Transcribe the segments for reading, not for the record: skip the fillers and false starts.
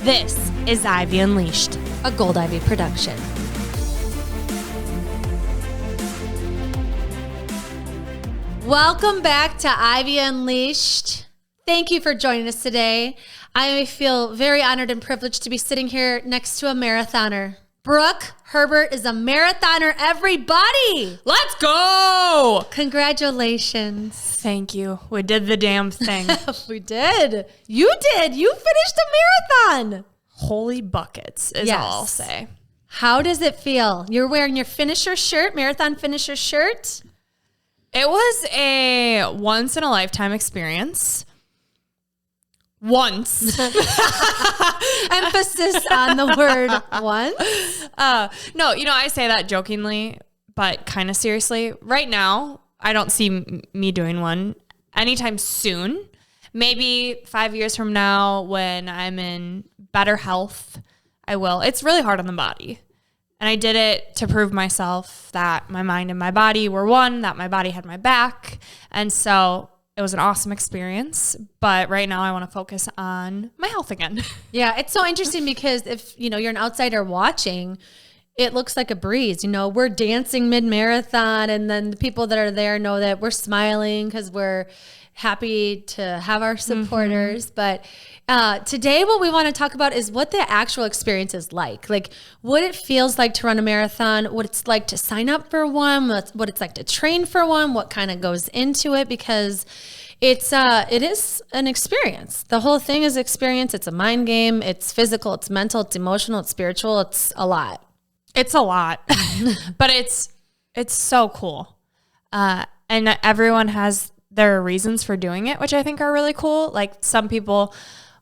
This is Ivy Unleashed, a Gold Ivy production. Welcome back to Ivy Unleashed. Thank you for joining us today. I feel very honored and privileged to be sitting here next to a marathoner. Brooke Herbert is a marathoner, everybody. Let's go! Congratulations. Thank you. We did the damn thing. We did. You did. You finished a marathon. Holy buckets is all I'll say. How does it feel? You're wearing your finisher shirt, marathon finisher shirt. It was a once-in-a-lifetime experience. Once. Emphasis on the word once. No, I say that jokingly, but kind of seriously. Right now, I don't see me doing one anytime soon. Maybe 5 years from now when I'm in better health, I will. It's really hard on the body. And I did it to prove myself that my mind and my body were one, that my body had my back. And so it was an awesome experience. But right now I want to focus on my health again. Yeah, it's so interesting because if, you're an outsider watching, it looks like a breeze. We're dancing mid-marathon, and then the people that are there know that we're smiling because we're happy to have our supporters. But today what we want to talk about is what the actual experience is like what it feels like to run a marathon, what it's like to sign up for one, what it's like to train for one, what kind of goes into it, because it is an experience. The whole thing is experience. It's a mind game. It's physical, it's mental, it's emotional, it's spiritual. It's a lot. It's a lot, but it's so cool. And everyone has their reasons for doing it, which I think are really cool. Like some people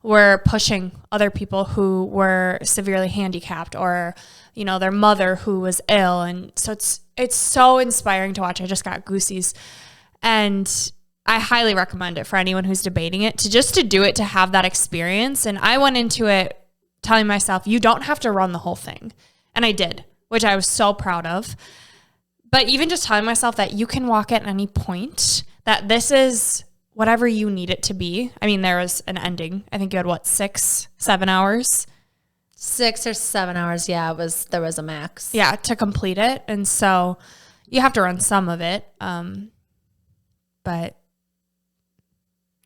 were pushing other people who were severely handicapped, or, their mother who was ill. And so it's so inspiring to watch. I just got goosies, and I highly recommend it for anyone who's debating it, to do it, to have that experience. And I went into it telling myself, you don't have to run the whole thing. And I did, which I was so proud of. But even just telling myself that you can walk at any point, that this is whatever you need it to be. I mean, there was an ending. I think you had 6, 7 hours? 6 or 7 hours. Yeah, there was a max. Yeah, to complete it. And so you have to run some of it. But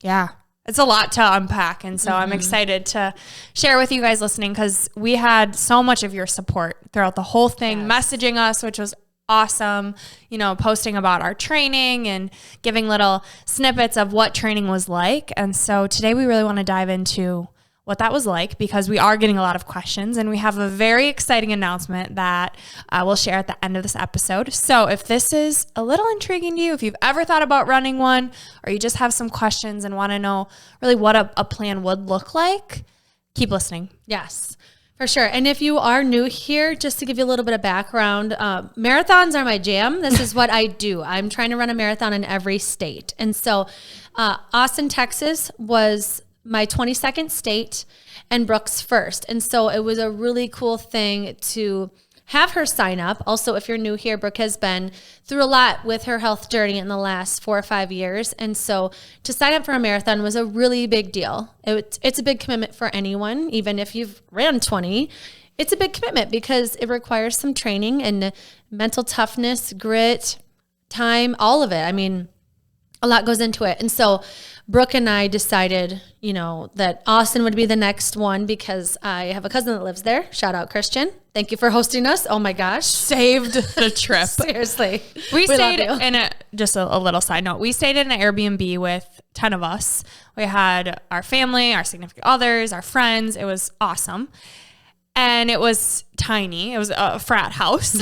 yeah, it's a lot to unpack. And so I'm excited to share with you guys listening, because we had so much of your support throughout the whole thing, messaging us, which was awesome, posting about our training and giving little snippets of what training was like. And so today we really want to dive into what that was like, because we are getting a lot of questions, and we have a very exciting announcement that we'll share at the end of this episode. So if this is a little intriguing to you, if you've ever thought about running one, or you just have some questions and want to know really what a plan would look like, keep listening. Yes. For sure. And if you are new here, just to give you a little bit of background, marathons are my jam. This is what I do. I'm trying to run a marathon in every state. And so Austin, Texas was my 22nd state and Brooke's first. And so it was a really cool thing to have her sign up. Also, if you're new here, Brooke has been through a lot with her health journey in the last 4 or 5 years. And so to sign up for a marathon was a really big deal. It's a big commitment for anyone, even if you've ran 20. It's a big commitment because it requires some training and mental toughness, grit, time, all of it. I mean, a lot goes into it. And so Brooke and I decided, that Austin would be the next one, because I have a cousin that lives there. Shout out, Christian. Thank you for hosting us. Oh my gosh. Saved the trip. Seriously. We stayed in just a little side note. We stayed in an Airbnb with 10 of us. We had our family, our significant others, our friends. It was awesome. And it was tiny. It was a frat house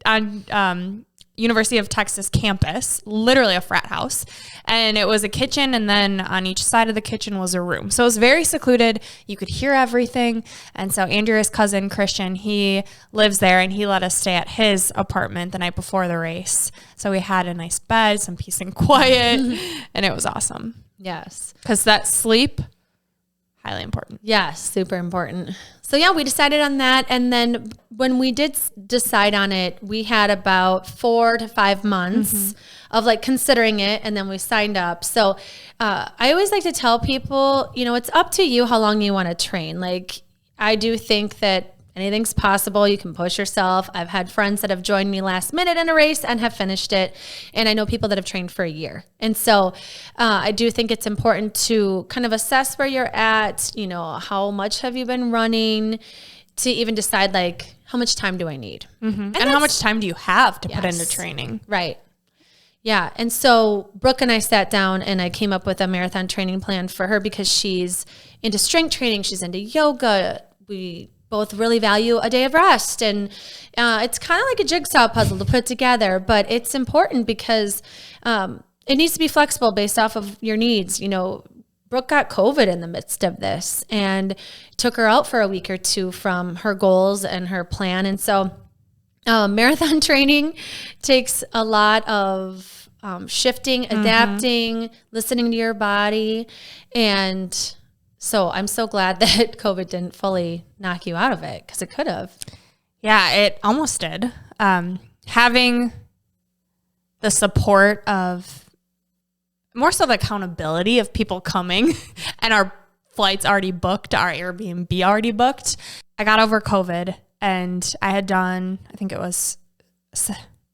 on University of Texas campus, literally a frat house. And it was a kitchen, and then on each side of the kitchen was a room. So it was very secluded. You could hear everything. And so Andrea's cousin, Christian, he lives there, and he let us stay at his apartment the night before the race. So we had a nice bed, some peace and quiet, and it was awesome. Yes. Because that sleep, highly important. Yes, super important. So yeah, we decided on that. And then when we did decide on it, we had about 4 to 5 months of like considering it. And then we signed up. So I always like to tell people, you know, it's up to you how long you want to train. Like I do think that anything's possible. You can push yourself. I've had friends that have joined me last minute in a race and have finished it. And I know people that have trained for a year. And so I do think it's important to kind of assess where you're at, you know, how much have you been running to even decide like, how much time do I need? And how much time do you have to put into training? Right. Yeah. And so Brooke and I sat down and I came up with a marathon training plan for her because she's into strength training. She's into yoga. We both really value a day of rest. And it's kind of like a jigsaw puzzle to put together, but it's important because it needs to be flexible based off of your needs. You know, Brooke got COVID in the midst of this and took her out for a week or two from her goals and her plan. And so marathon training takes a lot of shifting, adapting, listening to your body. And so I'm so glad that COVID didn't fully knock you out of it because it could have. Yeah, it almost did. Having the support of more so the accountability of people coming and our flights already booked, our Airbnb already booked. I got over COVID and I had done, I think it was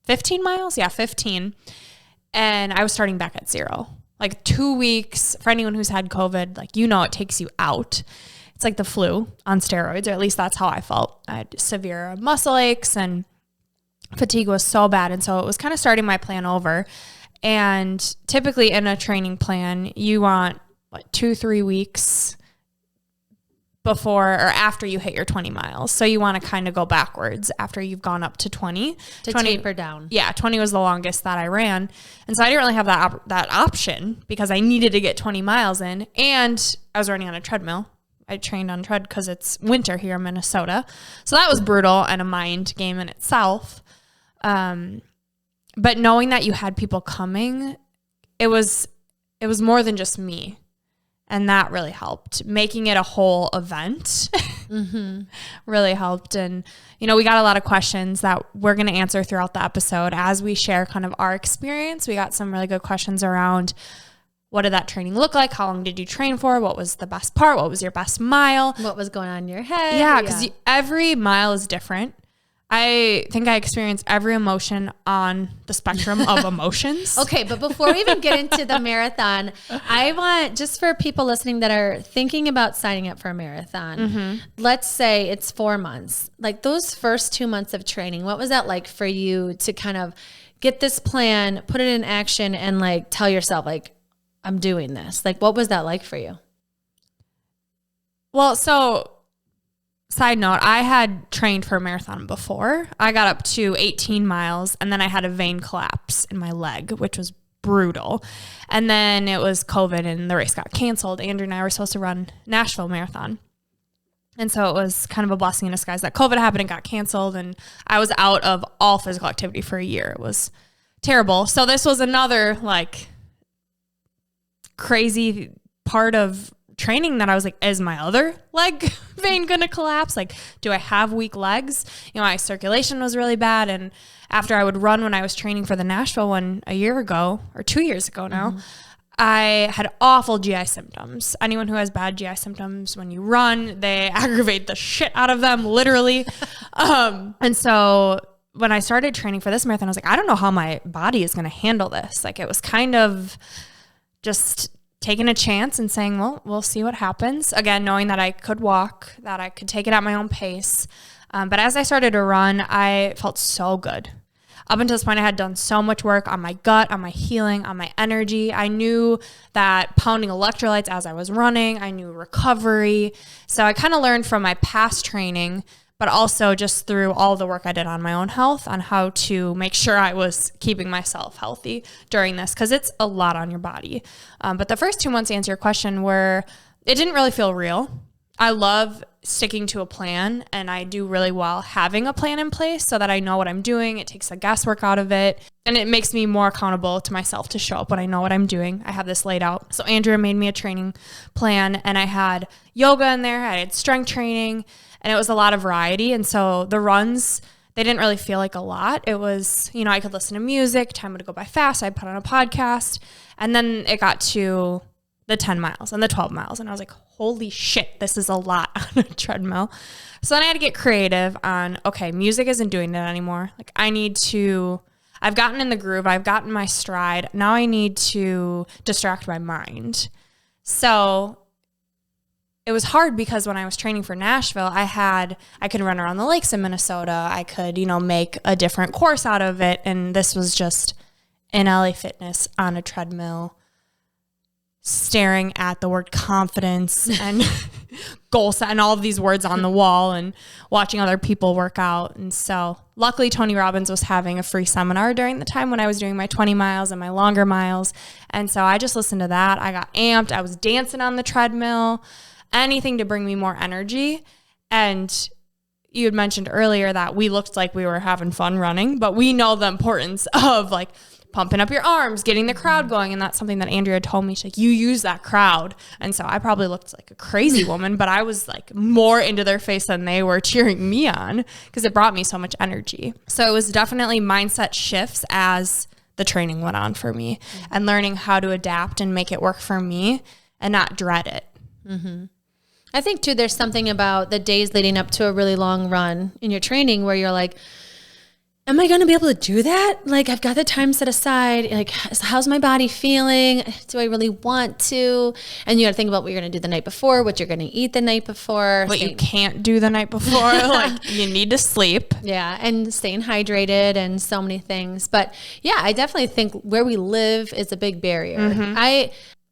15 miles. Yeah, 15. And I was starting back at 0. Like 2 weeks, for anyone who's had COVID, like, you know, it takes you out. It's like the flu on steroids, or at least that's how I felt. I had severe muscle aches and fatigue was so bad. And so it was kind of starting my plan over. And typically in a training plan, you want like 2-3 weeks before or after you hit your 20 miles. So you want to kind of go backwards after you've gone up to 20. To taper down. Yeah, 20 was the longest that I ran. And so I didn't really have that option because I needed to get 20 miles in. And I was running on a treadmill. I trained on tread because it's winter here in Minnesota. So that was brutal and a mind game in itself. But knowing that you had people coming, it was more than just me. And that really helped. Making it a whole event really helped. And, you know, we got a lot of questions that we're going to answer throughout the episode as we share kind of our experience. We got some really good questions around what did that training look like? How long did you train for? What was the best part? What was your best mile? What was going on in your head? Yeah, because every mile is different. I think I experienced every emotion on the spectrum of emotions. Okay, but before we even get into the marathon, I want, just for people listening that are thinking about signing up for a marathon, let's say it's 4 months. Like those first 2 months of training, what was that like for you to kind of get this plan, put it in action, and like tell yourself, like, I'm doing this? Like, what was that like for you? Well, so side note, I had trained for a marathon before. I got up to 18 miles and then I had a vein collapse in my leg, which was brutal. And then it was COVID and the race got canceled. Andrea and I were supposed to run Nashville Marathon. And so it was kind of a blessing in disguise that COVID happened and got canceled. And I was out of all physical activity for a year. It was terrible. So this was another like crazy part of training that I was like, is my other leg vein going to collapse? Like, do I have weak legs? You know, my circulation was really bad. And after I would run when I was training for the Nashville one a year ago or 2 years ago now, I had awful GI symptoms. Anyone who has bad GI symptoms when you run, they aggravate the shit out of them, literally. And so when I started training for this marathon, I was like, I don't know how my body is going to handle this. Like, it was kind of just taking a chance and saying, well, we'll see what happens. Again, knowing that I could walk, that I could take it at my own pace. But as I started to run, I felt so good. Up until this point, I had done so much work on my gut, on my healing, on my energy. I knew that pounding electrolytes as I was running, I knew recovery. So I kind of learned from my past training, but also just through all the work I did on my own health on how to make sure I was keeping myself healthy during this, because it's a lot on your body. But the first 2 months, to answer your question, it didn't really feel real. I love sticking to a plan, and I do really well having a plan in place so that I know what I'm doing. It takes the guesswork out of it, and it makes me more accountable to myself to show up when I know what I'm doing. I have this laid out. So Andrea made me a training plan, and I had yoga in there. I had strength training, and it was a lot of variety. And so the runs, they didn't really feel like a lot. It was, you know, I could listen to music. Time would go by fast. I'd put on a podcast, and then it got to the 10 miles and the 12 miles. And I was like, holy shit, this is a lot on a treadmill. So then I had to get creative on, okay, music isn't doing it anymore. Like I've gotten in the groove. I've gotten my stride. Now I need to distract my mind. So it was hard because when I was training for Nashville, I could run around the lakes in Minnesota. I could, you know, make a different course out of it. And this was just in LA Fitness on a treadmill, staring at the word confidence and goal set and all of these words on the wall and watching other people work out. And so luckily Tony Robbins was having a free seminar during the time when I was doing my 20 miles and my longer miles. And so I just listened to that. I got amped. I was dancing on the treadmill, anything to bring me more energy. And you had mentioned earlier that we looked like we were having fun running, but we know the importance of like pumping up your arms, getting the crowd going. And that's something that Andrea told me. She's like, you use that crowd. And so I probably looked like a crazy woman, but I was like more into their face than they were cheering me on because it brought me so much energy. So it was definitely mindset shifts as the training went on for me and learning how to adapt and make it work for me and not dread it. Mm-hmm. I think too, there's something about the days leading up to a really long run in your training where you're like, am I going to be able to do that? Like, I've got the time set aside. Like, how's my body feeling? Do I really want to? And you got to think about what you're going to do the night before, what you're going to eat the night before. What you can't do the night before. Like, you need to sleep. Yeah, and staying hydrated and so many things. But yeah, I definitely think where we live is a big barrier. Mm-hmm.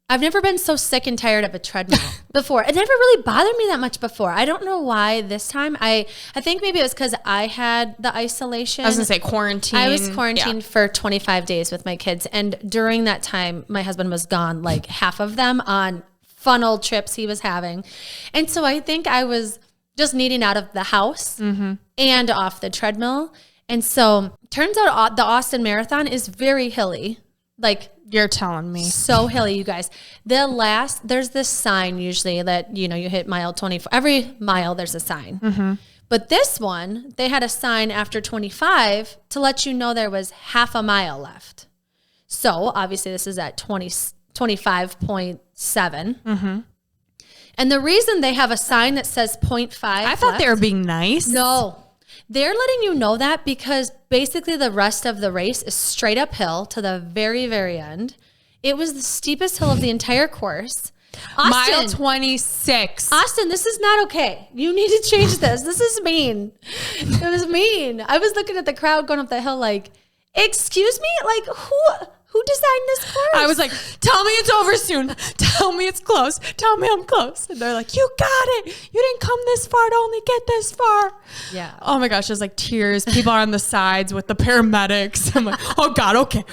I've never been so sick and tired of a treadmill before. It never really bothered me that much before. I don't know why this time. I think maybe it was because I had the isolation. I was going to say quarantine. I was quarantined for 25 days with my kids. And during that time, my husband was gone, like half of them on funnel trips he was having. And so I think I was just needing out of the house and off the treadmill. And so turns out the Austin Marathon is very hilly. Like, you're telling me. So hilly, you guys. There's this sign usually that, you know, you hit mile 24. Every mile there's a sign. Mm-hmm. But this one, they had a sign after 25 to let you know there was half a mile left. So obviously this is at 25.7. Mm-hmm. And the reason they have a sign that says 0.5 I thought left, they were being nice. No. They're letting you know that because basically the rest of the race is straight uphill to the very, very end. It was the steepest hill of the entire course. Austin, mile 26. Austin, this is not okay. You need to change this. This is mean. It was mean. I was looking at the crowd going up the hill like, excuse me? Like, who designed this course? I was like, tell me it's over soon. Tell me it's close. Tell me I'm close. And they're like, you got it. You didn't come this far to only get this far. Yeah. Oh my gosh, there's like tears. People are on the sides with the paramedics. I'm like, oh God, okay.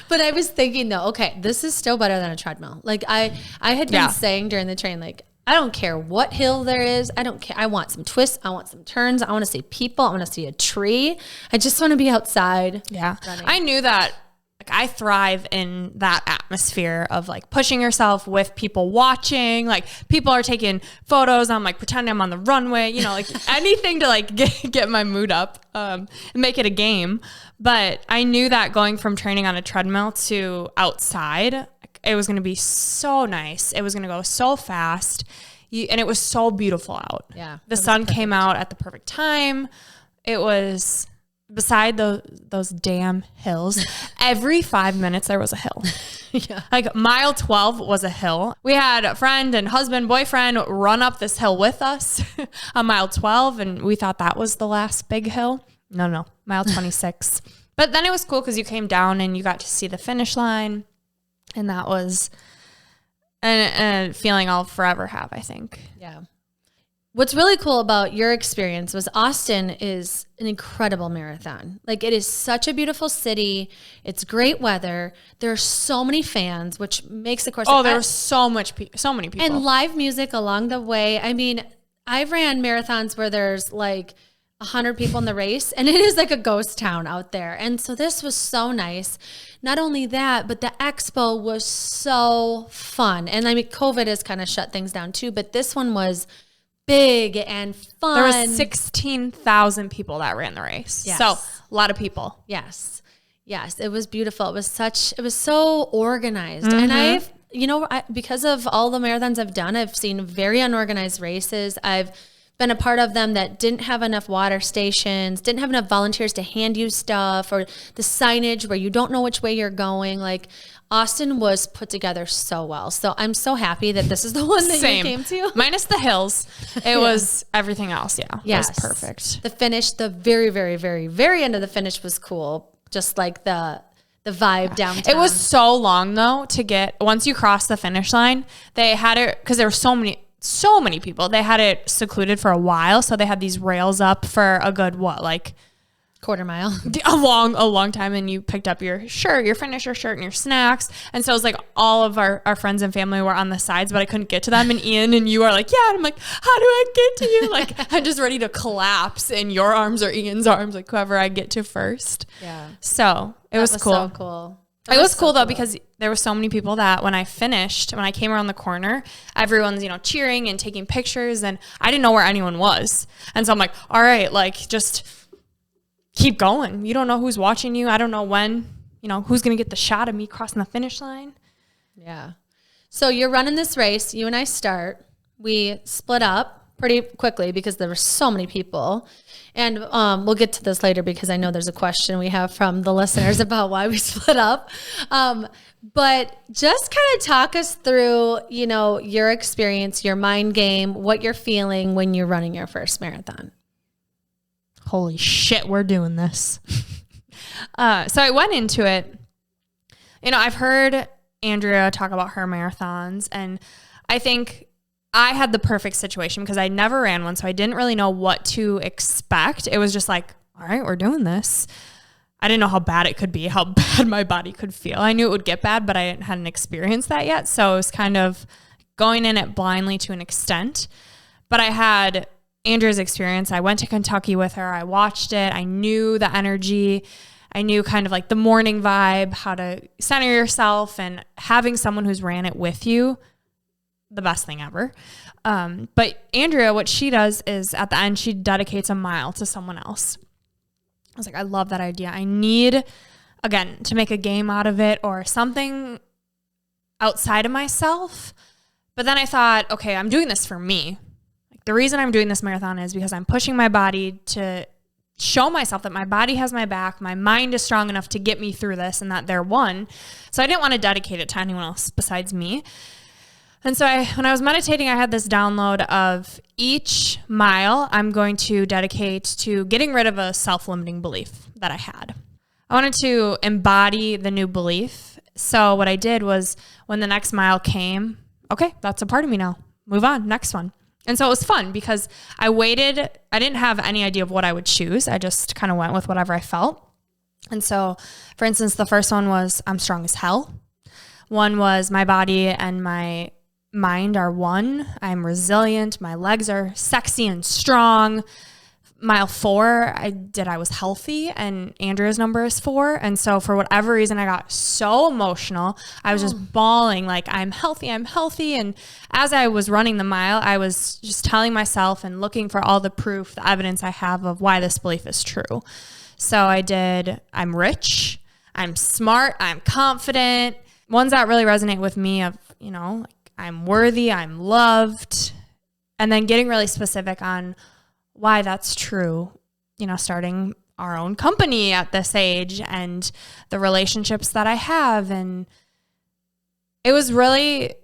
But I was thinking though, okay, this is still better than a treadmill. Like I had been saying during the train, like, I don't care what hill there is. I don't care. I want some twists. I want some turns. I want to see people. I want to see a tree. I just want to be outside. Yeah. Running. I knew that. Like, I thrive in that atmosphere of like pushing yourself with people watching. Like, people are taking photos. I'm like pretending I'm on the runway, you know, like anything to like get my mood up and make it a game. But I knew that going from training on a treadmill to outside, it was going to be so nice. It was going to go so fast. And it was so beautiful out. Yeah. The sun came out at the perfect time. It was... Beside those damn hills, every 5 minutes there was a hill. Yeah. Like mile 12 was a hill. We had a friend and husband, boyfriend run up this hill with us on mile 12, and we thought that was the last big hill. No, mile 26. But then it was cool because you came down and you got to see the finish line, and that was a feeling I'll forever have, I think. Yeah. What's really cool about your experience was Austin is an incredible marathon. Like, it is such a beautiful city. It's great weather. There are so many fans, which makes the course. Oh, there was so many people. And live music along the way. I mean, I've ran marathons where there's like 100 people in the race, and it is like a ghost town out there. And so this was so nice. Not only that, but the expo was so fun. And I mean, COVID has kind of shut things down too, but this one was big and fun. There was 16,000 people that ran the race. Yes. So a lot of people. Yes. Yes. It was beautiful. It was so organized. And because of all the marathons I've done, I've seen very unorganized races. I've been a part of them that didn't have enough water stations, didn't have enough volunteers to hand you stuff, or the signage where you don't know which way you're going. Like, Austin was put together so well. So I'm so happy that this is the one that you came to. Minus the hills. It was everything else. Yeah. Yes. It was perfect. The finish, the very, very, very, very end of the finish was cool. Just like the vibe downtown. It was so long though to get, once you cross the finish line, they had it, because there were so many people. They had it secluded for a while. So they had these rails up for a good, quarter mile, a long time, and you picked up your shirt, your finisher shirt, and your snacks. And so it was like all of our friends and family were on the sides, but I couldn't get to them. And Ian and you are like, yeah. And I'm like, how do I get to you? Like, I'm just ready to collapse in your arms or Ian's arms, like whoever I get to first. Yeah. So it was cool. So cool. It was cool though, because there were so many people that when I came around the corner, everyone's, cheering and taking pictures, and I didn't know where anyone was. And so I'm like, all right, like, just keep going. You don't know who's watching you. I don't know when, who's going to get the shot of me crossing the finish line. Yeah. So you're running this race. You and I start. We split up pretty quickly because there were so many people. And we'll get to this later because I know there's a question we have from the listeners about why we split up. But just kind of talk us through, your experience, your mind game, what you're feeling when you're running your first marathon. Holy shit, we're doing this. So I went into it, I've heard Andrea talk about her marathons, and I think I had the perfect situation because I never ran one, so I didn't really know what to expect. It was just like, all right, we're doing this. I didn't know how bad it could be, how bad my body could feel. I knew it would get bad, but I hadn't experienced that yet. So it was kind of going in it blindly to an extent. But I had Andrea's experience. I went to Kentucky with her. I watched it. I knew the energy. I knew kind of like the morning vibe, how to center yourself, and having someone who's ran it with you, the best thing ever. But Andrea, what she does is at the end, she dedicates a mile to someone else. I was like, I love that idea. I need, again, to make a game out of it or something outside of myself. But then I thought, okay, I'm doing this for me. The reason I'm doing this marathon is because I'm pushing my body to show myself that my body has my back, my mind is strong enough to get me through this, and that they're one. So I didn't want to dedicate it to anyone else besides me. And so when I was meditating, I had this download of each mile I'm going to dedicate to getting rid of a self-limiting belief that I had. I wanted to embody the new belief. So what I did was when the next mile came, okay, that's a part of me now. Move on, next one. And so it was fun because I waited. I didn't have any idea of what I would choose. I just kind of went with whatever I felt. And so, for instance, the first one was I'm strong as hell. One was my body and my mind are one. I'm resilient. My legs are sexy and strong. Mile 4, I was healthy, and Andrea's number is 4. And so for whatever reason, I got so emotional. I was just bawling like, I'm healthy. And as I was running the mile, I was just telling myself and looking for all the proof, the evidence I have of why this belief is true. So I did, I'm rich, I'm smart, I'm confident. Ones that really resonate with me of, like I'm worthy, I'm loved. And then getting really specific on why that's true, starting our own company at this age and the relationships that I have. And it was really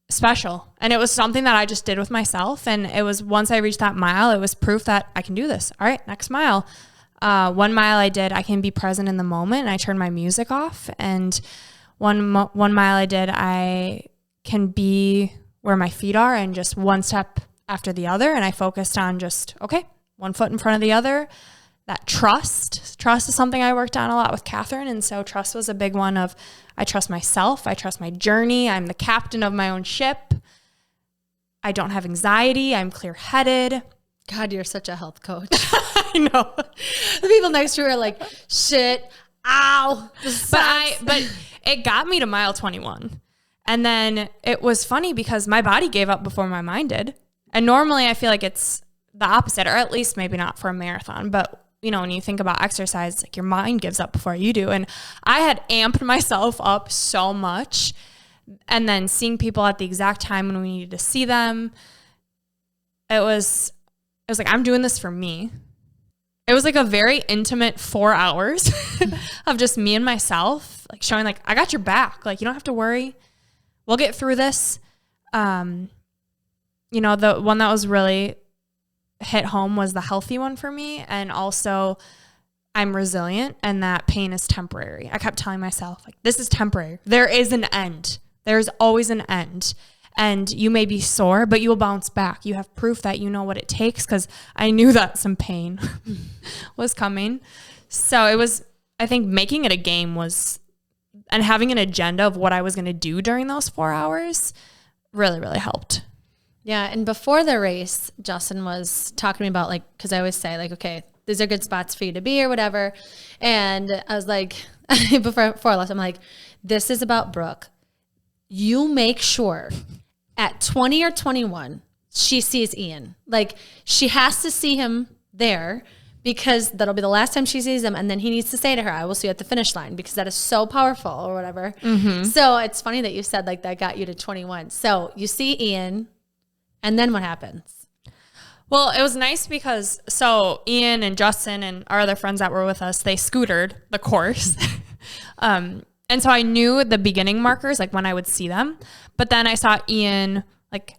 special. And it was something that I just did with myself. And it was once I reached that mile, it was proof that I can do this. All right, next mile. 1 mile I did, I can be present in the moment, and I turned my music off. And one mile I did, I can be where my feet are and just one step after the other. And I focused on just, okay, one foot in front of the other. That trust is something I worked on a lot with Catherine. And so trust was a big one of, I trust myself. I trust my journey. I'm the captain of my own ship. I don't have anxiety. I'm clear-headed. God, you're such a health coach. I know. The people next to her are like, shit, ow. But it got me to mile 21. And then it was funny because my body gave up before my mind did. And normally I feel like it's the opposite, or at least maybe not for a marathon, but you know, when you think about exercise, it's like your mind gives up before you do. And I had amped myself up so much. And then seeing people at the exact time when we needed to see them, it was like, I'm doing this for me. It was like a very intimate 4 hours of just me and myself, like showing like, I got your back. Like, you don't have to worry. We'll get through this. You know, the one that was really hit home was the healthy one for me. And also I'm resilient and that pain is temporary. I kept telling myself like, this is temporary. There is an end. There's always an end. And you may be sore, but you will bounce back. You have proof that you know what it takes, because I knew that some pain was coming. So it was, I think making it a game was, and having an agenda of what I was going to do during those 4 hours really, really helped. Yeah. And before the race, Justin was talking to me about like, because I always say like, okay, these are good spots for you to be or whatever. And I was like, before I left, I'm like, this is about Brooke. You make sure at 20 or 21, she sees Ian. Like, she has to see him there, because that'll be the last time she sees him. And then he needs to say to her, I will see you at the finish line, because that is so powerful or whatever. Mm-hmm. So it's funny that you said like that got you to 21. So you see Ian, and then what happens? Well, it was nice because so Ian and Justin and our other friends that were with us, they scootered the course. And so I knew the beginning markers, like when I would see them. But then I saw Ian, like,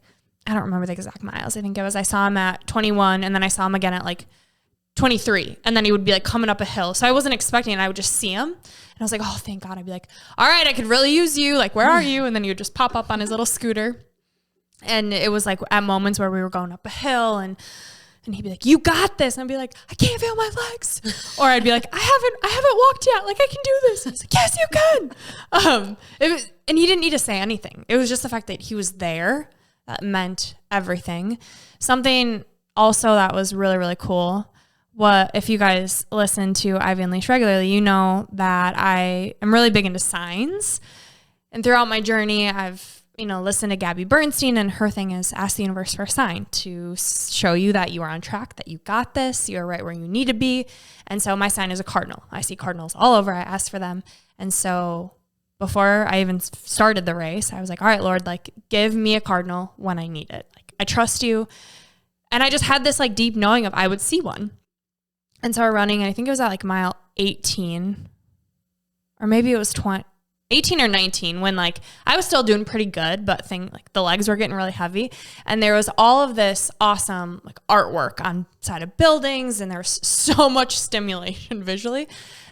I don't remember the exact miles. I think it was, I saw him at 21 and then I saw him again at like 23. And then he would be like coming up a hill. So I wasn't expecting it. I would just see him. And I was like, oh, thank God. I'd be like, all right, I could really use you. Like, where are you? And then he would just pop up on his little scooter. And it was like at moments where we were going up a hill and he'd be like, you got this. And I'd be like, I can't feel my legs. Or I'd be like, I haven't walked yet. Like, I can do this. And he's like, yes, you can. And he didn't need to say anything. It was just the fact that he was there that meant everything. Something also that was really, really cool. If you guys listen to Ivy Unleashed regularly, you know that I am really big into signs. And throughout my journey, I've listen to Gabby Bernstein, and her thing is ask the universe for a sign to show you that you are on track, that you got this, you're right where you need to be. And so my sign is a cardinal. I see cardinals all over. I ask for them. And so before I even started the race, I was like, all right, Lord, like give me a cardinal when I need it. Like I trust you. And I just had this like deep knowing of I would see one. And so we're running, and I think it was at like mile 18 or maybe it was 18 or 19 when like I was still doing pretty good, but like the legs were getting really heavy. And there was all of this awesome like artwork on side of buildings, and there was so much stimulation visually.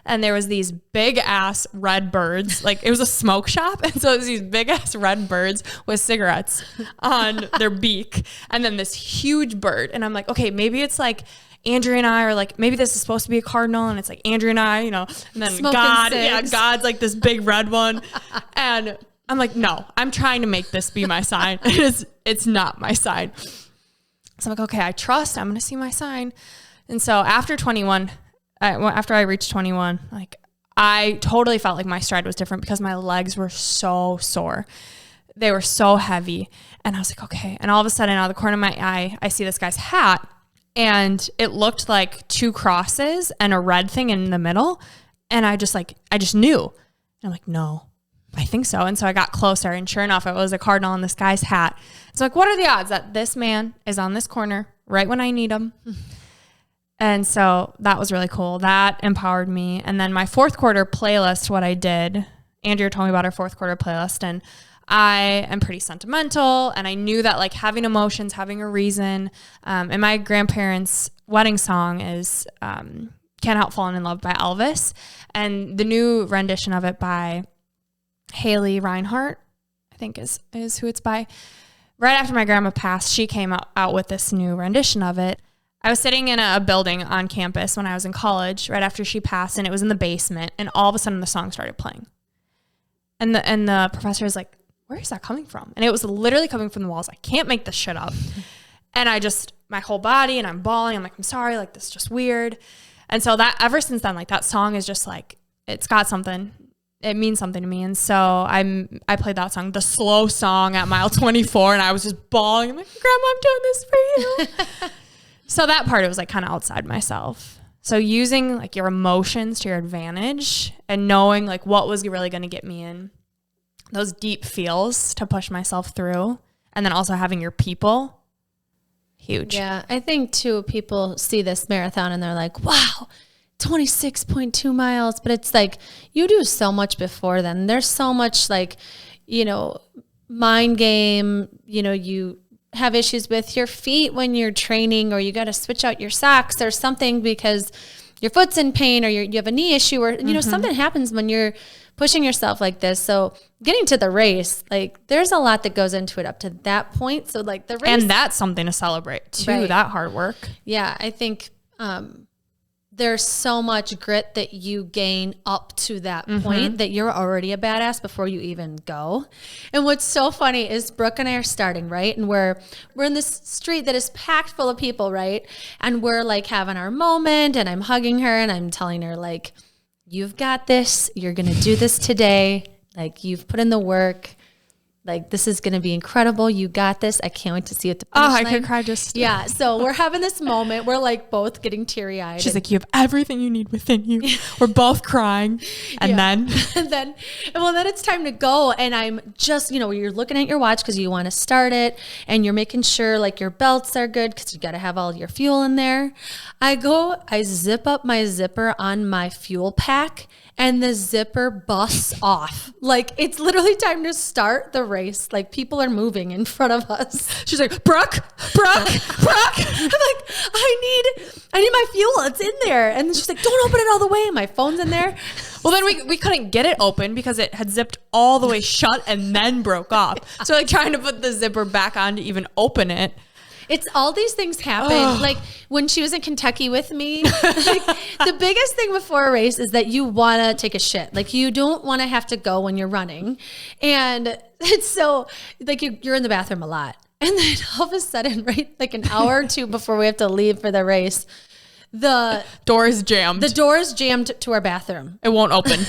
And there was these big ass red birds, like it was a smoke shop. And so it was these big ass red birds with cigarettes on their beak. And then this huge bird. And I'm like, okay, maybe it's like Andrea and I are like, maybe this is supposed to be a cardinal, and it's like Andrea and I, and then smoking God's like this big red one. And I'm like, no, I'm trying to make this be my sign. It's not my sign. So I'm like, okay, I trust, I'm going to see my sign. And so after 21, after I reached 21, like I totally felt like my stride was different because my legs were so sore. They were so heavy. And I was like, okay. And all of a sudden out of the corner of my eye, I see this guy's hat. And it looked like two crosses and a red thing in the middle. And I just knew. And I'm like, no, I think so. And so I got closer, and sure enough, it was a cardinal in this guy's hat. So like, what are the odds that this man is on this corner right when I need him? And so that was really cool. That empowered me. And then my fourth quarter playlist, what I did, Andrea told me about her fourth quarter playlist, and I am pretty sentimental, and I knew that like having emotions, having a reason, and my grandparents' wedding song is Can't Help Falling in Love by Elvis, and the new rendition of it by Haley Reinhart, I think is who it's by. right after my grandma passed, she came out with this new rendition of it. I was sitting in a building on campus when I was in college right after she passed, and it was in the basement, and all of a sudden the song started playing. And the professor was like, where is that coming from? And it was literally coming from the walls. I can't make this shit up. And my whole body, and I'm bawling. I'm like, I'm sorry. Like, this is just weird. And so that ever since then, like, that song is just like, it's got something. It means something to me. And so I played that song, the slow song, at mile 24, and I was just bawling. I'm like, Grandma, I'm doing this for you. So that part, it was like kind of outside myself. So using like your emotions to your advantage and knowing like what was really going to get me in those deep feels to push myself through. And then also having your people, huge. Yeah. I think too, people see this marathon and they're like, wow, 26.2 miles. But it's like, you do so much before then. There's so much like, mind game, you have issues with your feet when you're training, or you got to switch out your socks or something because your foot's in pain, or you have a knee issue, or something happens when you're pushing yourself like this. So getting to the race, like there's a lot that goes into it up to that point. So like the race, and that's something to celebrate too, right. That hard work. Yeah. I think there's so much grit that you gain up to that point that you're already a badass before you even go. And what's so funny is Brooke and I are starting, right? And we're in this street that is packed full of people, right? And we're like having our moment, and I'm hugging her and I'm telling her like, you've got this, you're going to do this today. Like, you've put in the work. Like, this is going to be incredible. You got this. I can't wait to see it. I could cry just. Yeah. So we're having this moment. We're like both getting teary eyed. She's like, you have everything you need within you. We're both crying. And then it's time to go. And I'm just, you're looking at your watch because you want to start it, and you're making sure like your belts are good because you got to have all your fuel in there. I zip up my zipper on my fuel pack, and the zipper busts off. Like, it's literally time to start the race. Like, people are moving in front of us. She's like, Brooke. I'm like, I need my fuel. It's in there. And then she's like, don't open it all the way. And my phone's in there. Well, then we couldn't get it open because it had zipped all the way shut and then broke off. So like trying to put the zipper back on to even open it. It's all these things happen. Like when she was in Kentucky with me, like, the biggest thing before a race is that you want to take a shit. Like, you don't want to have to go when you're running. And it's so like you're in the bathroom a lot. And then all of a sudden, right, like an hour or two before we have to leave for the race, the door is jammed. The door is jammed to our bathroom. It won't open.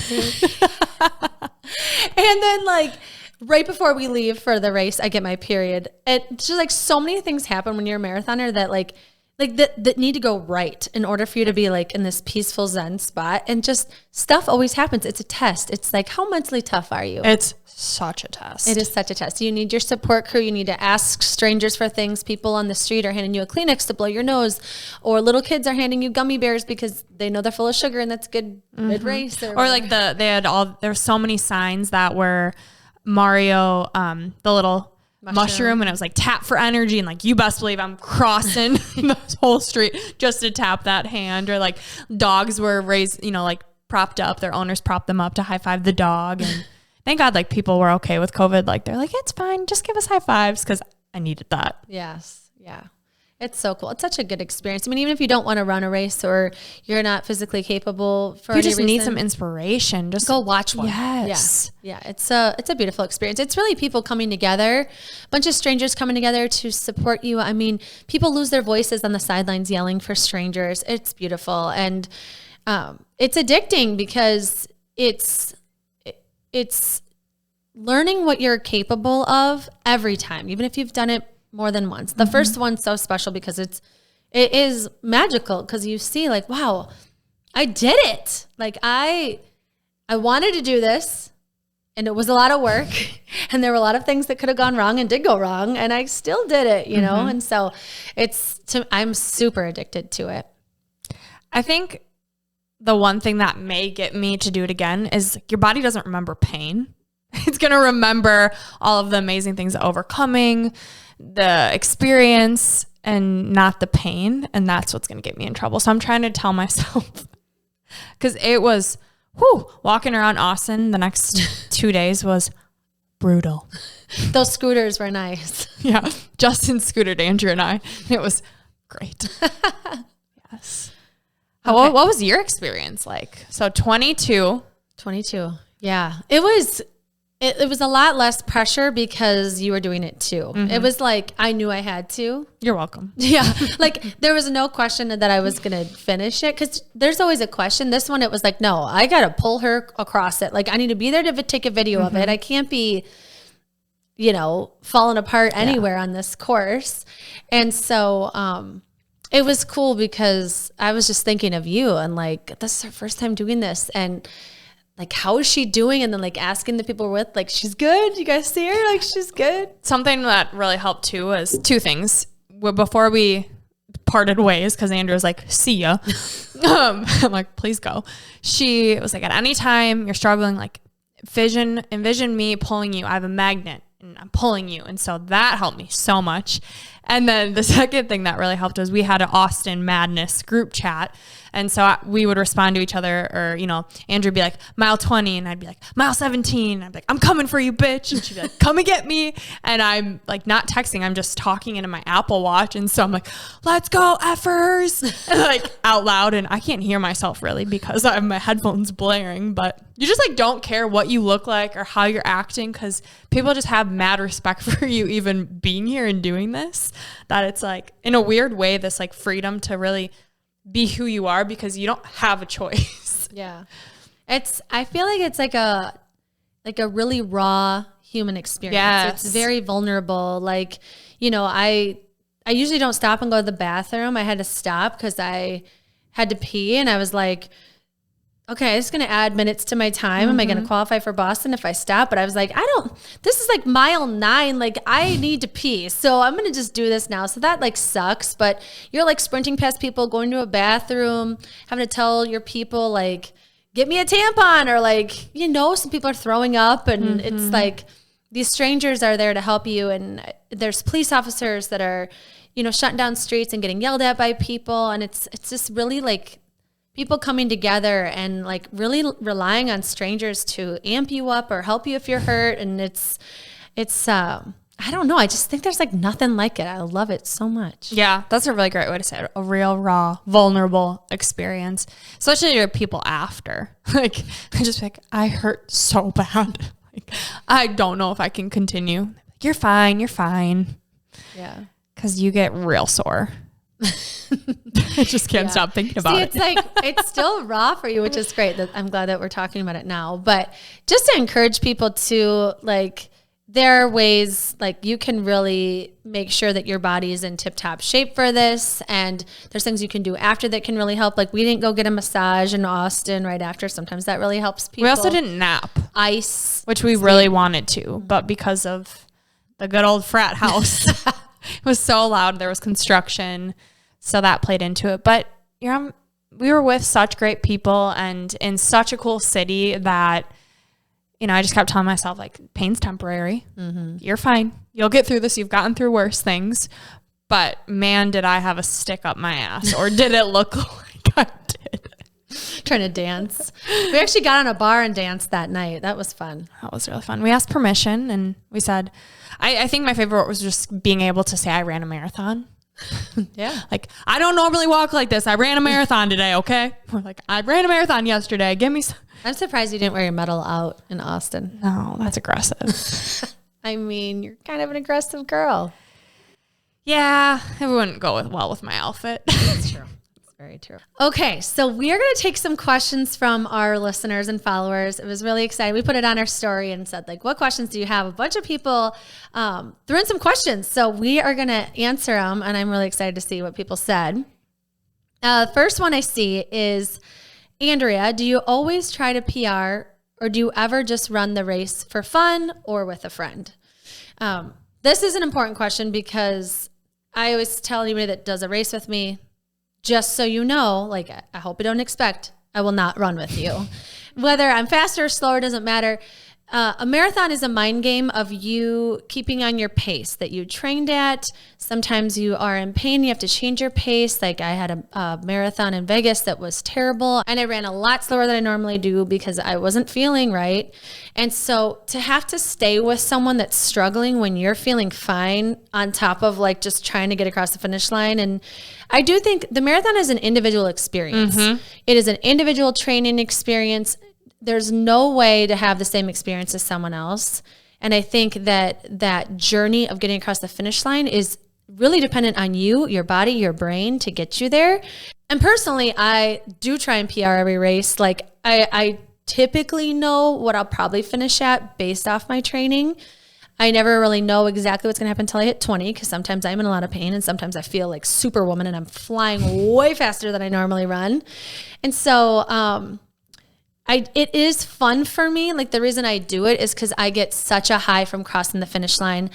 And then like right before we leave for the race, I get my period. It's just like so many things happen when you're a marathoner that need to go right in order for you to be like in this peaceful Zen spot. And just stuff always happens. It's a test. It's like, how mentally tough are you? It's such a test. It is such a test. You need your support crew. You need to ask strangers for things. People on the street are handing you a Kleenex to blow your nose, or little kids are handing you gummy bears because they know they're full of sugar and that's good mid-race. Or like there were so many signs that were Mario, the little mushroom, and it was like tap for energy, and like, you best believe I'm crossing the whole street just to tap that hand. Or like dogs were raised, like propped up, their owners propped them up to high five the dog. And thank God like people were okay with COVID. Like, they're like, it's fine, just give us high fives, because I needed that. Yes. Yeah. It's so cool. It's such a good experience. I mean, even if you don't want to run a race or you're not physically capable for any reason, need some inspiration, just go watch one. Yes. Yeah. It's a beautiful experience. It's really people coming together, a bunch of strangers coming together to support you. I mean, people lose their voices on the sidelines yelling for strangers. It's beautiful. And it's addicting because it's learning what you're capable of every time, even if you've done it more than once. The first one's so special because it is magical, because you see like, wow, I did it. Like I wanted to do this, and it was a lot of work, and there were a lot of things that could have gone wrong and did go wrong, and I still did it, you know? And so I'm super addicted to it. I think the one thing that may get me to do it again is your body doesn't remember pain. It's going to remember all of the amazing things, overcoming the experience, and not the pain. And that's what's going to get me in trouble. So I'm trying to tell myself, because it was, walking around Austin the next 2 days was brutal. Those scooters were nice. Yeah. Justin scootered Andrea and I. It was great. Yes. Okay. What was your experience like? So 22. Yeah. It was a lot less pressure because you were doing it too. It was like, I knew I had to. You're welcome. Yeah. Like there was no question that I was going to finish it. Cause there's always a question. This one, it was like, no, I got to pull her across it. Like I need to be there to take a video of it. I can't be, falling apart anywhere on this course. And so, it was cool because I was just thinking of you and like, this is her first time doing this. And like, how is she doing? And then like asking the people we're with, like, she's good. You guys see her? Like, she's good. Something that really helped too was two things. Before we parted ways, because Andrew was like, see ya. I'm like, please go. She was like, at any time you're struggling, like envision me pulling you. I have a magnet and I'm pulling you. And so that helped me so much. And then the second thing that really helped was we had an Austin Madness group chat. And so we would respond to each other, or, Andrew would be like, mile 20. And I'd be like, mile 17. And I'd be like, I'm coming for you, bitch. And she'd be like, come and get me. And I'm like, not texting. I'm just talking into my Apple Watch. And so I'm like, let's go, effers. And like out loud. And I can't hear myself really because I have my headphones blaring. But you just like don't care what you look like or how you're acting, because people just have mad respect for you even being here and doing this, that it's like in a weird way, this like freedom to really be who you are because you don't have a choice. Yeah. I feel like it's like a really raw human experience. Yes. It's very vulnerable. Like, I usually don't stop and go to the bathroom. I had to stop because I had to pee, and I was like, okay, it's going to add minutes to my time. Am I going to qualify for Boston if I stop? But I was like, this is like mile 9. Like I need to pee. So I'm going to just do this now. So that like sucks, but you're like sprinting past people, going to a bathroom, having to tell your people like, get me a tampon, or like, some people are throwing up, and it's like these strangers are there to help you. And there's police officers that are, shutting down streets and getting yelled at by people. And it's just really like people coming together and like really relying on strangers to amp you up or help you if you're hurt. And it's I don't know. I just think there's like nothing like it. I love it so much. Yeah, that's a really great way to say it. A real, raw, vulnerable experience, especially your people after. Like, I just like, I hurt so bad. Like, I don't know if I can continue. Like, you're fine. You're fine. Yeah. Because you get real sore. I just can't stop thinking about it. It's like, it's still raw for you, which is great. I'm glad that we're talking about it now. But just to encourage people to like, there are ways like you can really make sure that your body is in tip-top shape for this. And there's things you can do after that can really help. Like we didn't go get a massage in Austin right after. Sometimes that really helps people. We also didn't nap. Ice. Which we really wanted to. But because of the good old frat house, it was so loud. There was construction. So that played into it. But we were with such great people and in such a cool city that, I just kept telling myself, like, pain's temporary. Mm-hmm. You're fine. You'll get through this. You've gotten through worse things. But, man, did I have a stick up my ass. Or did it look like I did? Trying to dance. We actually got on a bar and danced that night. That was fun. That was really fun. We asked permission, and we said, I think my favorite was just being able to say I ran a marathon. Yeah. Like, I don't normally walk like this. I ran a marathon today, okay? We're like, I ran a marathon yesterday. Give me some. I'm surprised you didn't wear your medal out in Austin. No, that's aggressive. I mean, you're kind of an aggressive girl. Yeah, it wouldn't go well with my outfit. That's true. That's very true. Okay, so we are going to take some questions from our listeners and followers. It was really exciting. We put it on our story and said, like, what questions do you have? A bunch of people threw in some questions. So we are going to answer them, and I'm really excited to see what people said. The first one I see is, Andrea, do you always try to PR, or do you ever just run the race for fun or with a friend? This is an important question because I always tell anybody that does a race with me, just so you know, like, I hope you don't expect I will not run with you. Whether I'm faster or slower doesn't matter. A marathon is a mind game of you keeping on your pace that you trained at. Sometimes you are in pain. You have to change your pace. Like I had a marathon in Vegas that was terrible, and I ran a lot slower than I normally do because I wasn't feeling right. And so to have to stay with someone that's struggling when you're feeling fine on top of like just trying to get across the finish line. And I do think the marathon is an individual experience. It is an individual training experience. There's no way to have the same experience as someone else. And I think that journey of getting across the finish line is really dependent on you, your body, your brain to get you there. And personally, I do try and PR every race. Like I typically know what I'll probably finish at based off my training. I never really know exactly what's going to happen until I hit 20 because sometimes I'm in a lot of pain and sometimes I feel like Superwoman and I'm flying way faster than I normally run. And so, it is fun for me. Like the reason I do it is because I get such a high from crossing the finish line.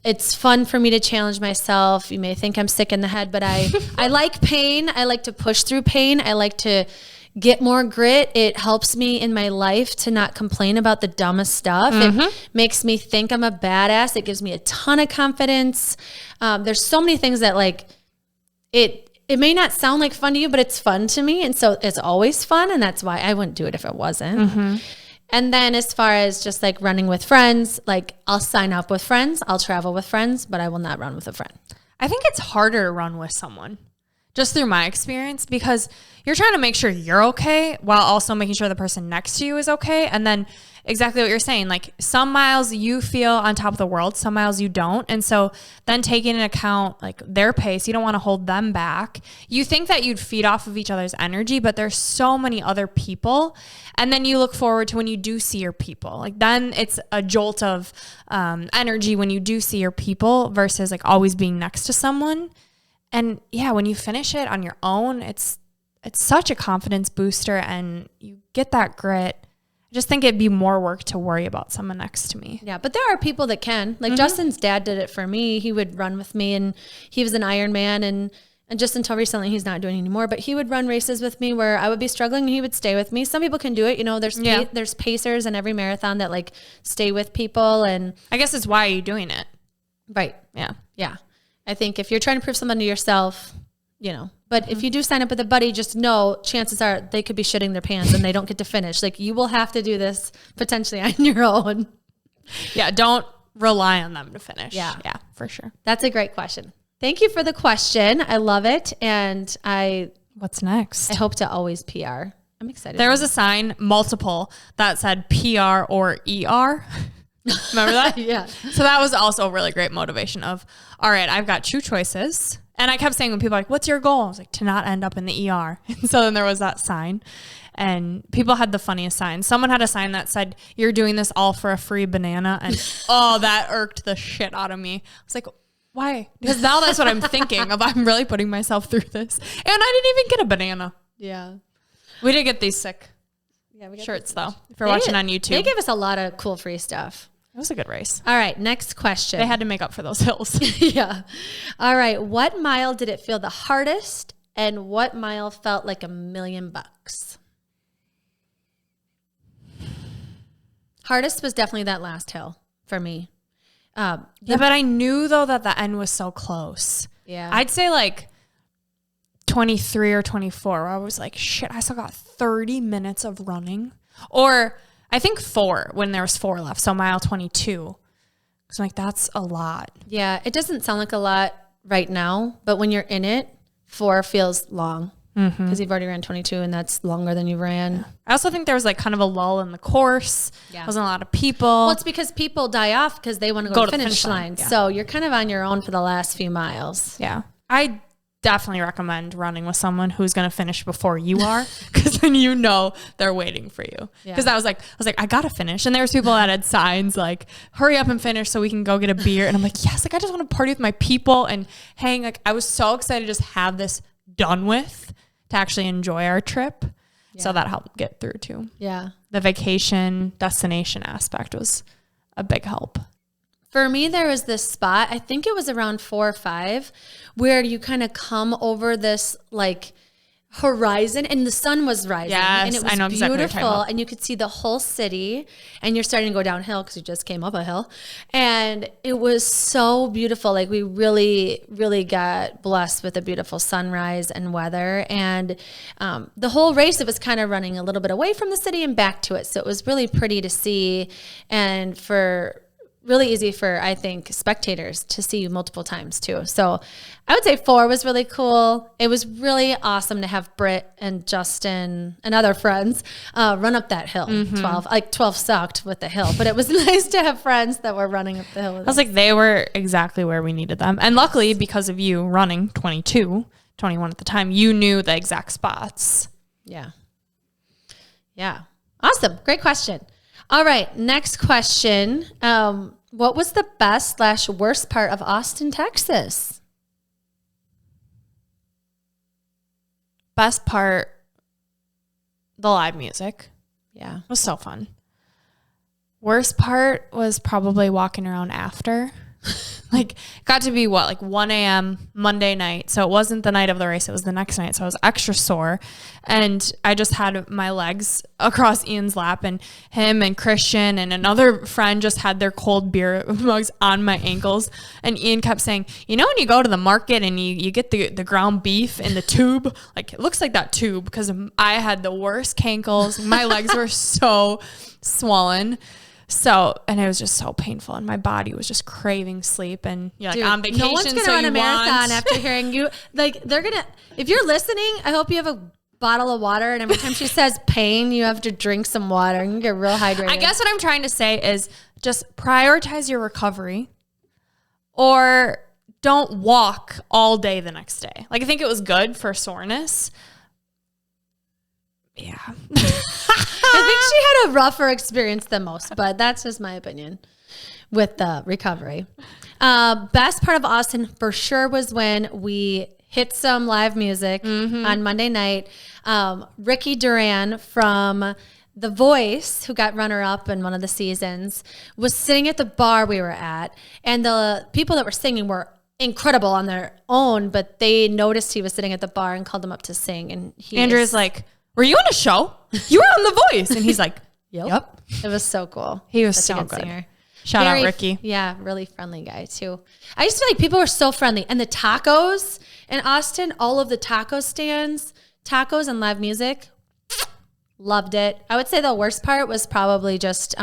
It's fun for me to challenge myself. You may think I'm sick in the head, but I like pain. I like to push through pain. I like to get more grit. It helps me in my life to not complain about the dumbest stuff. It makes me think I'm a badass. It gives me a ton of confidence. There's so many things that like it may not sound like fun to you, but it's fun to me. And so it's always fun. And that's why I wouldn't do it if it wasn't. And then as far as just like running with friends, like I'll sign up with friends, I'll travel with friends, but I will not run with a friend. I think it's harder to run with someone, just through my experience, because you're trying to make sure you're okay while also making sure the person next to you is okay. And then exactly what you're saying, like some miles you feel on top of the world, some miles you don't. And so then taking into account like their pace, you don't want to hold them back. You think that you'd feed off of each other's energy, but there's so many other people. And then you look forward to when you do see your people. Like then it's a jolt of energy when you do see your people versus like always being next to someone. And yeah, when you finish it on your own, it's such a confidence booster and you get that grit. I just think it'd be more work to worry about someone next to me. Yeah, but there are people that can. Like Justin's dad did it for me. He would run with me and he was an Ironman and just until recently he's not doing it anymore, but he would run races with me where I would be struggling and he would stay with me. Some people can do it. You know, there's pacers in every marathon that like stay with people. And I guess it's why you're doing it. Right. Yeah. Yeah. I think if you're trying to prove something to yourself, you know, but if you do sign up with a buddy, just know chances are they could be shitting their pants and they don't get to finish. Like you will have to do this potentially on your own. Yeah. Don't rely on them to finish. Yeah. Yeah, for sure. That's a great question. Thank you for the question. I love it. And what's next? I hope to always PR. I'm excited. There was a sign, multiple, that said PR or ER. Remember that? Yeah. So that was also a really great motivation of, all right, I've got two choices. And I kept saying when people were like, what's your goal? I was like, to not end up in the ER. And so then there was that sign and people had the funniest signs. Someone had a sign that said, you're doing this all for a free banana. And oh, that irked the shit out of me. I was like, why? Because now that's what I'm thinking of. I'm really putting myself through this. And I didn't even get a banana. Yeah. We did get these sick we shirts though. If you're watching on YouTube. They gave us a lot of cool free stuff. It was a good race. All right, next question. They had to make up for those hills. Yeah. All right. What mile did it feel the hardest and what mile felt like $1,000,000? Hardest was definitely that last hill for me. Yeah, but I knew though that the end was so close. Yeah. I'd say like 23 or 24 where I was like, shit, I still got 30 minutes of running. Or I think 4 when there was 4 left. So mile 22. So I'm like, that's a lot. Yeah. It doesn't sound like a lot right now, but when you're in it, 4 feels long because you've already ran 22 and that's longer than you ran. Yeah. I also think there was like kind of a lull in the course. Yeah. Wasn't a lot of people. Well, it's because people die off because they want to go to the finish line. Yeah. So you're kind of on your own for the last few miles. Yeah. I definitely recommend running with someone who's going to finish before you are because then you know they're waiting for you. Because I was like, I got to finish. And there was people that had signs like, hurry up and finish so we can go get a beer. And I'm like, yes, like I just want to party with my people and hang. Like I was so excited to just have this done with to actually enjoy our trip. Yeah. So that helped get through too. Yeah. The vacation destination aspect was a big help. For me, there was this spot, I think it was around 4 or 5, where you kind of come over this like horizon and the sun was rising. Yes, and it was I know exactly what you're talking beautiful. about. And you could see the whole city and you're starting to go downhill because you just came up a hill. And it was so beautiful. Like we really, really got blessed with a beautiful sunrise and weather. And the whole race, it was kind of running a little bit away from the city and back to it. So it was really pretty to see and really easy for, I think, spectators to see multiple times too. So I would say 4 was really cool. It was really awesome to have Britt and Justin and other friends run up that hill. 12 sucked with the hill, but it was nice to have friends that were running up the hill. I was like, they were exactly where we needed them. And luckily, because of you running 21 at the time, you knew the exact spots. Yeah. Yeah. Awesome. Great question. All right. Next question. What was the best/worst part of Austin, Texas? Best part, the live music. Yeah. It was so fun. Worst part was probably walking around after. Like, got to be 1 a.m. Monday night. So it wasn't the night of the race. It was the next night. So I was extra sore. And I just had my legs across Ian's lap, and him and Christian and another friend just had their cold beer mugs on my ankles. And Ian kept saying, you know, when you go to the market and you get the ground beef in the tube, like it looks like that tube, because I had the worst cankles. My legs were so swollen. So, and it was just so painful, and my body was just craving sleep. And you're like, on vacation, no one's gonna run a marathon after hearing you. Like, they're gonna. If you're listening, I hope you have a bottle of water, and every time she says pain, you have to drink some water and get real hydrated. I guess what I'm trying to say is just prioritize your recovery, or don't walk all day the next day. Like, I think it was good for soreness. Yeah. I think she had a rougher experience than most, but that's just my opinion with the recovery. Best part of Austin for sure was when we hit some live music on Monday night. Ricky Duran from The Voice, who got runner-up in one of the seasons, was sitting at the bar we were at, and the people that were singing were incredible on their own, but they noticed he was sitting at the bar and called him up to sing. And Andrea's like, were you on a show? You were on The Voice. And he's like, yep. It was so cool. He was Such a so good. singer. Shout out Ricky. Yeah, really friendly guy too. I used to feel like people were so friendly. And the tacos in Austin, all of the taco stands, tacos and live music, loved it. I would say the worst part was probably just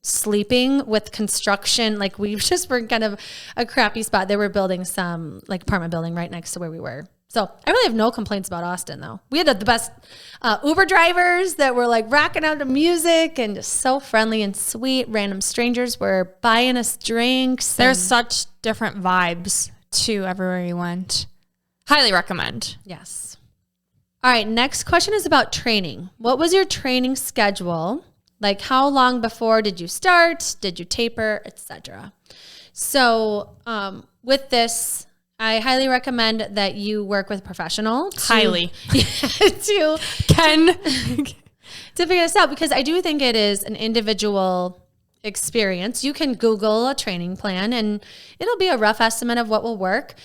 sleeping with construction. Like, we just were kind of a crappy spot. They were building some like apartment building right next to where we were. So I really have no complaints about Austin, though. We had the best Uber drivers that were like rocking out to music and just so friendly and sweet. Random strangers were buying us drinks. There's such different vibes to everywhere you went. Highly recommend. Yes. All right. Next question is about training. What was your training schedule? Like, how long before did you start? Did you taper, etc.? So with this, I highly recommend that you work with a professional. To figure this out, because I do think it is an individual experience. You can Google a training plan and it'll be a rough estimate of what will work.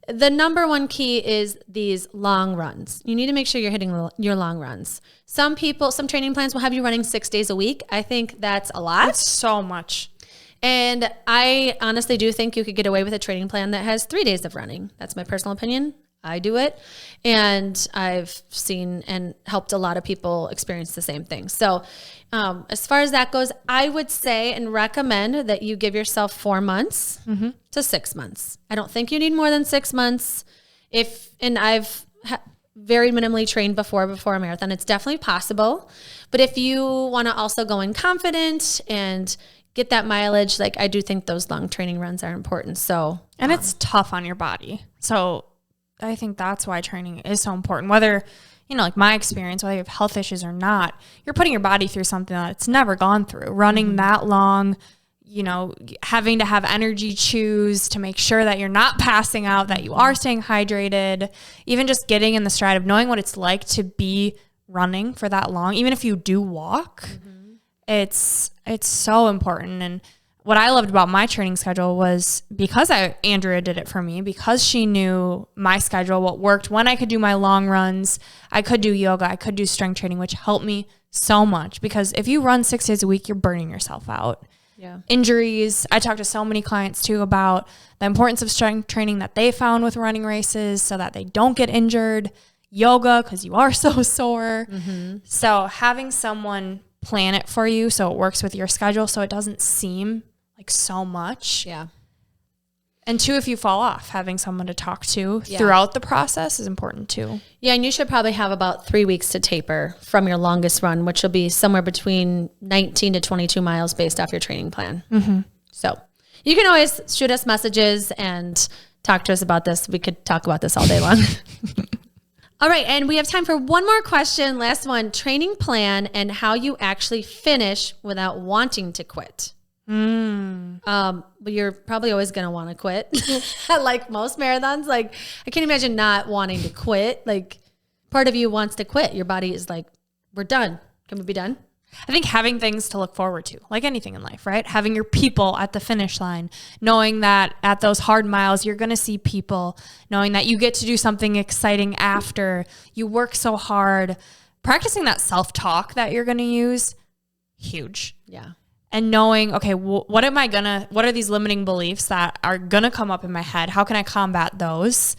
The number one key is these long runs. You need to make sure you're hitting your long runs. Some training plans will have you running 6 days a week. I think that's a lot. That's so much. And I honestly do think you could get away with a training plan that has 3 days of running. That's my personal opinion. I do it. And I've seen and helped a lot of people experience the same thing. So as far as that goes, I would say and recommend that you give yourself 4 months to 6 months. I don't think you need more than 6 months. I've very minimally trained before a marathon. It's definitely possible. But if you want to also go in confident and get that mileage, like, I do think those long training runs are important. So, and it's tough on your body. So I think that's why training is so important. Whether, like my experience, whether you have health issues or not, you're putting your body through something that it's never gone through. Running that long, having to have energy chews to make sure that you're not passing out, that you are staying hydrated, even just getting in the stride of knowing what it's like to be running for that long, even if you do walk. It's so important. And what I loved about my training schedule was because Andrea did it for me, because she knew my schedule, what worked, when I could do my long runs, I could do yoga, I could do strength training, which helped me so much, because if you run 6 days a week, you're burning yourself out. Yeah. Injuries. I talked to so many clients too about the importance of strength training that they found with running races so that they don't get injured. Yoga, because you are so sore. Mm-hmm. So having someone plan it for you so it works with your schedule, so it doesn't seem like so much. Yeah. And two, if you fall off, having someone to talk to throughout the process is important too. Yeah, and you should probably have about 3 weeks to taper from your longest run, which will be somewhere between 19 to 22 miles based off your training plan. Mm-hmm. So you can always shoot us messages and talk to us about this. We could talk about this all day long. All right, and we have time for one more question. Last one, training plan and how you actually finish without wanting to quit. But you're probably always going to want to quit. Like most marathons, like I can't imagine not wanting to quit. Like part of you wants to quit. Your body is like, we're done. Can we be done? I think having things to look forward to, like anything in life, right? Having your people at the finish line, knowing that at those hard miles, you're going to see people, knowing that you get to do something exciting after you work so hard, practicing that self-talk that you're going to use, huge. Yeah. And knowing, okay, what are these limiting beliefs that are going to come up in my head? How can I combat those?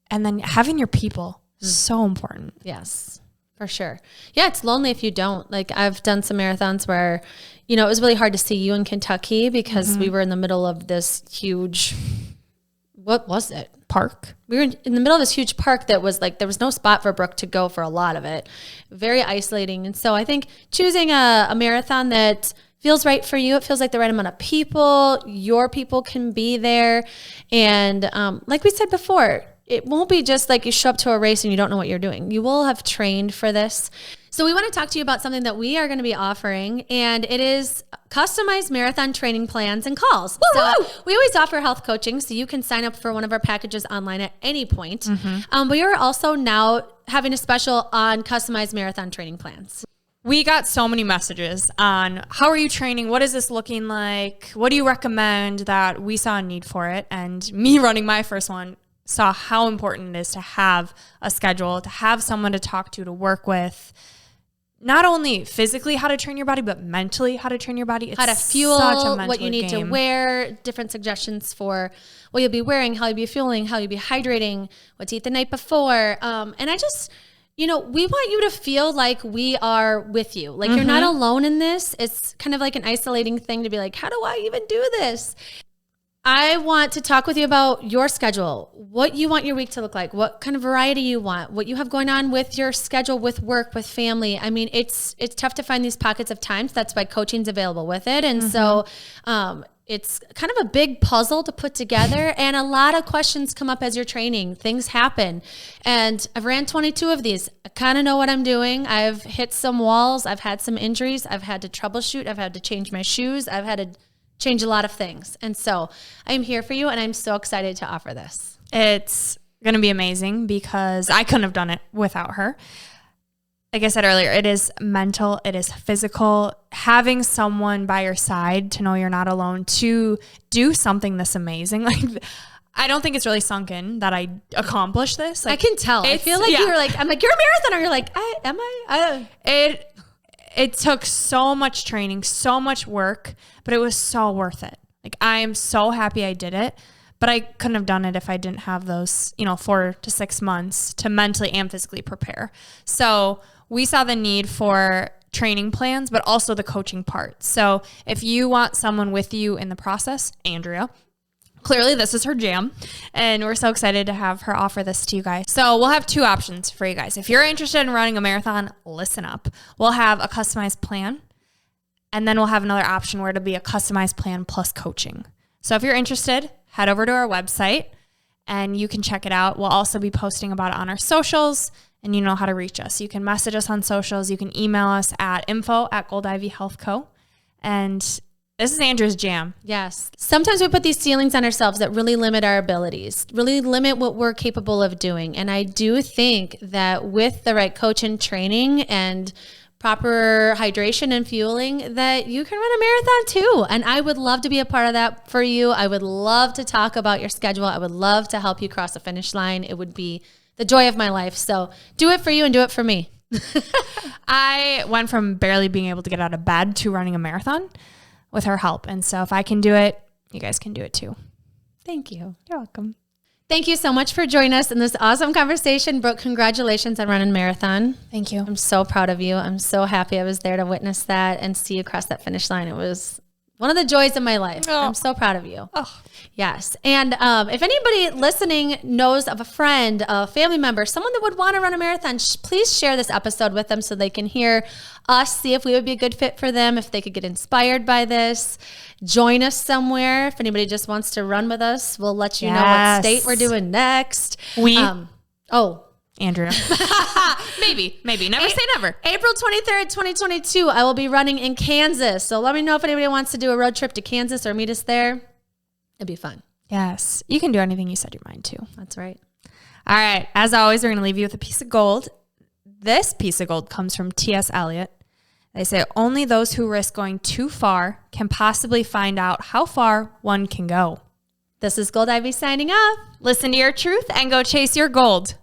And then having your people, so important. Yes, for sure. Yeah, it's lonely if you don't. Like I've done some marathons where, it was really hard to see you in Kentucky because we were in the middle of this huge, what was it? Park. We were in the middle of this huge park that was like, there was no spot for Brooke to go for a lot of it. Very isolating. And so I think choosing a marathon that feels right for you. It feels like the right amount of people. Your people can be there. And like we said before, it won't be just like you show up to a race and you don't know what you're doing. You will have trained for this. So we want to talk to you about something that we are going to be offering, and it is customized marathon training plans and calls. So we always offer health coaching, so you can sign up for one of our packages online at any point. We are also now having a special on customized marathon training plans. We got so many messages on how are you training? What is this looking like? What do you recommend? That we saw a need for it. And me running my first one saw how important it is to have a schedule, to have someone to talk to work with. Not only physically how to train your body, but mentally how to train your body. It's how to fuel, such a mental what you need game. to wear, different suggestions for what you'll be wearing, how you'll be fueling, how you'll be hydrating, what to eat the night before. And I just... we want you to feel like we are with you. Like you're not alone in this. It's kind of like an isolating thing to be like, how do I even do this? I want to talk with you about your schedule, what you want your week to look like, what kind of variety you want, what you have going on with your schedule, with work, with family. I mean, it's tough to find these pockets of time. So that's why coaching's available with it. And so, it's kind of a big puzzle to put together, and a lot of questions come up as you're training. Things happen, and I've ran 22 of these. I kind of know what I'm doing. I've hit some walls. I've had some injuries. I've had to troubleshoot. I've had to change my shoes. I've had to change a lot of things. And so I'm here for you, and I'm so excited to offer this. It's going to be amazing because I couldn't have done it without her. Like I said earlier, it is mental, it is physical. Having someone by your side to know you're not alone, to do something this amazing. Like, I don't think it's really sunk in that I accomplished this. Like, I can tell. I feel like you were like, I'm like, you're a marathoner. You're like, am I? It took so much training, so much work, but it was so worth it. Like, I am so happy I did it. But I couldn't have done it if I didn't have those, 4 to 6 months to mentally and physically prepare. So we saw the need for training plans, but also the coaching part. So if you want someone with you in the process, Andrea, clearly this is her jam, and we're so excited to have her offer this to you guys. So we'll have 2 options for you guys. If you're interested in running a marathon, listen up. We'll have a customized plan, and then we'll have another option where it'll be a customized plan plus coaching. So if you're interested, head over to our website and you can check it out. We'll also be posting about it on our socials, and you know how to reach us. You can message us on socials. You can email us at info@goldivyhealthco. And this is Andrea's jam. Yes. Sometimes we put these ceilings on ourselves that really limit our abilities, really limit what we're capable of doing. And I do think that with the right coach and training and proper hydration and fueling, that you can run a marathon too. And I would love to be a part of that for you. I would love to talk about your schedule. I would love to help you cross the finish line. It would be the joy of my life. So do it for you and do it for me. I went from barely being able to get out of bed to running a marathon with her help. And so if I can do it, you guys can do it too. Thank you. You're welcome. Thank you so much for joining us in this awesome conversation. Brooke, congratulations on running a marathon. Thank you. I'm so proud of you. I'm so happy I was there to witness that and see you cross that finish line. It was one of the joys of my life. Oh. I'm so proud of you. Oh. Yes. And if anybody listening knows of a friend, a family member, someone that would want to run a marathon, please share this episode with them so they can hear us, see if we would be a good fit for them, if they could get inspired by this. Join us somewhere. If anybody just wants to run with us, we'll let you know what state we're doing next. Andrea. Maybe. Never say never. April 23rd, 2022, I will be running in Kansas. So let me know if anybody wants to do a road trip to Kansas or meet us there. It'd be fun. Yes. You can do anything you set your mind to. That's right. All right. As always, we're going to leave you with a piece of gold. This piece of gold comes from T.S. Eliot. They say, only those who risk going too far can possibly find out how far one can go. This is Gold Ivy signing off. Listen to your truth and go chase your gold.